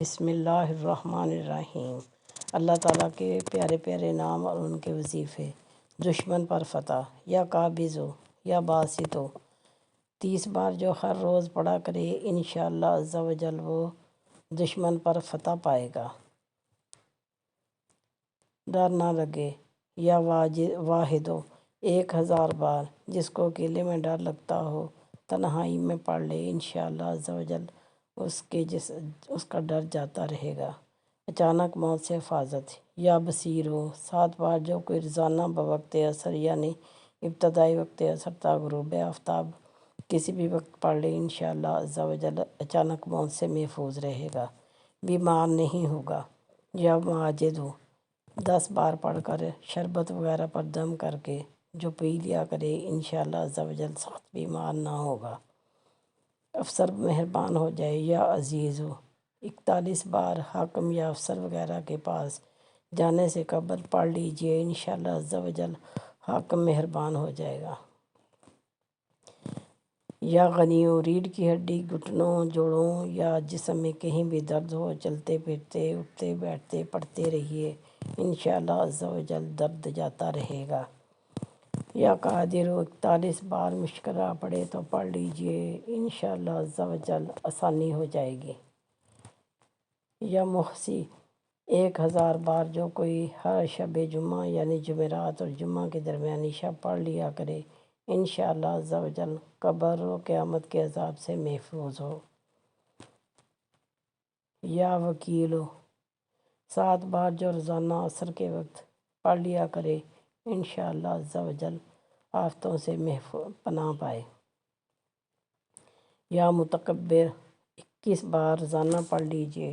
بسم اللہ الرحمن الرحیم۔ اللہ تعالیٰ کے پیارے پیارے نام اور ان کے وظیفے۔ دشمن پر فتح، یا قابض ہو یا باسط ہو، 30 بار جو ہر روز پڑھا کرے انشاءاللہ عز و جل وہ دشمن پر فتح پائے گا۔ ڈر نہ لگے، یا واحد ہو، 1000 بار جس کو اکیلے میں ڈر لگتا ہو تنہائی میں پڑھ لے انشاءاللہ عز و جل اس کا ڈر جاتا رہے گا۔ اچانک موت سے حفاظت، یا بصیر ہو، 7 بار جو کوئی روزانہ بوقت اثر یعنی ابتدائی وقت اثر تا غروب آفتاب کسی بھی وقت پڑھ لے انشاءاللہ عز و جل اچانک موت سے محفوظ رہے گا، بیمار نہیں ہوگا۔ یا ماجد ہو، 10 بار پڑھ کر شربت وغیرہ پر دم کر کے جو پی لیا کرے انشاءاللہ عز و جل سخت بیمار نہ ہوگا، افسر مہربان ہو جائے۔ یا عزیز ہو، 41 بار حاکم یا افسر وغیرہ کے پاس جانے سے قبل پڑھ لیجئے انشاءاللہ عز و جل حاکم مہربان ہو جائے گا۔ یا غنی ہو، ریڑھ کی ہڈی، گھٹنوں، جوڑوں یا جسم میں کہیں بھی درد ہو، چلتے پھرتے اٹھتے بیٹھتے پڑھتے رہیے انشاءاللہ عز و جل درد جاتا رہے گا۔ یا قادر ہو، 41 بار مشکرہ پڑھے تو پڑھ لیجئے انشاءاللہ عز و جل آسانی ہو جائے گی۔ یا محصی، 1000 بار جو کوئی ہر شب جمعہ یعنی جمعرات اور جمعہ کے درمیانی شب پڑھ لیا کرے انشاءاللہ عز و جل قبر و قیامت کے عذاب سے محفوظ ہو۔ یا وکیل ہو، 7 بار جو روزانہ عصر کے وقت پڑھ لیا کرے انشاءاللہ عز و جل آفتوں سے پناہ پائے۔ یا متکبر، 21 بار روزانہ پڑھ لیجئے،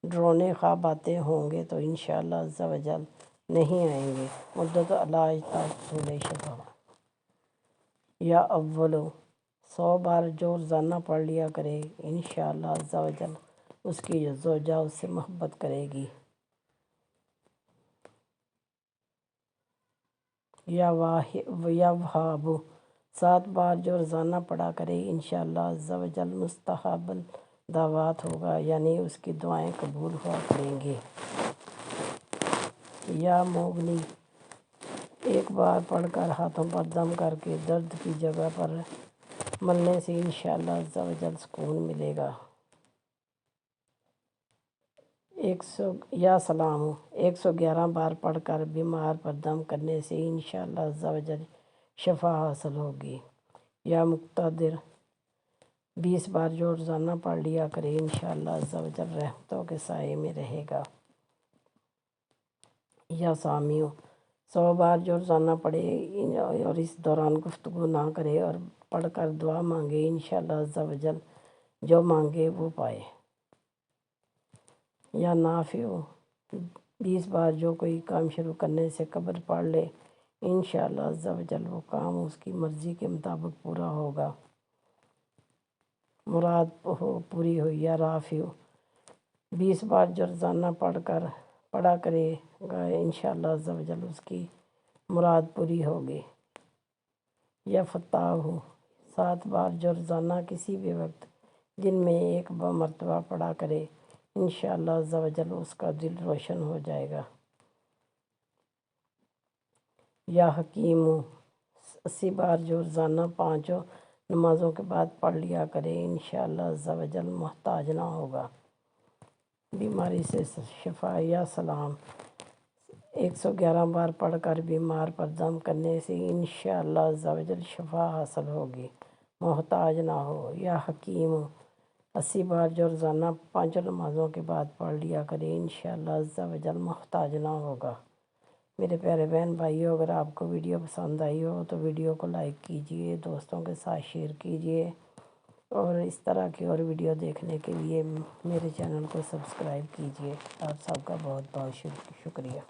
ڈرونے خواب آتے ہوں گے تو انشاءاللہ عز و جل نہیں آئیں گے، مدت علاج تا حصول شفا۔ یا اول ہو، 100 بار جو روزانہ پڑھ لیا کرے انشاءاللہ عز و جل اس کی زوجہ اس سے محبت کرے گی۔ یا وہاب ہو، 7 بار جو روزانہ پڑھا کرے انشاءاللہ عز و جل مستجاب الدعوات ہوگا یعنی اس کی دعائیں قبول ہوا کریں گی۔ یا مغنی، 1 بار پڑھ کر ہاتھوں پر دم کر کے درد کی جگہ پر ملنے سے انشاءاللہ عز و جل سکون ملے گا۔ یا سلام ہو، 111 بار پڑھ کر بیمار پر دم کرنے سے انشاءاللہ عز و جل شفا حاصل ہوگی۔ یا مقتدر، 20 بار جو روزانہ پڑھ لیا کرے انشاءاللہ عز و جل رحمتوں کے سائے میں رہے گا۔ یا سامی ہو، 100 بار جو روزانہ پڑھے اور اس دوران گفتگو نہ کرے اور پڑھ کر دعا مانگے انشاءاللہ عز و جل جو مانگے وہ پائے۔ یا نافع ہو، 20 بار جو کوئی کام شروع کرنے سے قبل پڑھ لے انشاءاللہ عز و جل وہ کام اس کی مرضی کے مطابق پورا ہوگا، مراد پوری ہو۔ یا رافع ہو، 20 بار جو روزانہ پڑھا کرے گا انشاءاللہ عز و جل اس کی مراد پوری ہوگی۔ یا فتاح ہو، 7 بار جو روزانہ کسی بھی وقت دن میں 1 مرتبہ پڑھا کرے انشاءاللہ عز و جل اس کا دل روشن ہو جائے گا۔ یا حکیم ہو، 80 بار جو روزانہ 5 نمازوں کے بعد پڑھ لیا کرے انشاءاللہ عز و جل محتاج نہ ہوگا، بیماری سے شفا۔ یا سلام، 111 بار پڑھ کر بیمار پر دم کرنے سے انشاءاللہ عز و جل شفا حاصل ہوگی، محتاج نہ ہو۔ یا حکیم ہو، 80 بار جو روزانہ 5 نمازوں کے بعد پڑھ لیا کرے انشاءاللہ عز و جل محتاج نہ ہوگا۔ میرے پیارے بہن بھائیوں، اگر آپ کو ویڈیو پسند آئی ہو تو ویڈیو کو لائک کیجئے، دوستوں کے ساتھ شیئر کیجئے اور اس طرح کی اور ویڈیو دیکھنے کے لیے میرے چینل کو سبسکرائب کیجئے۔ آپ سب کا بہت بہت شکریہ۔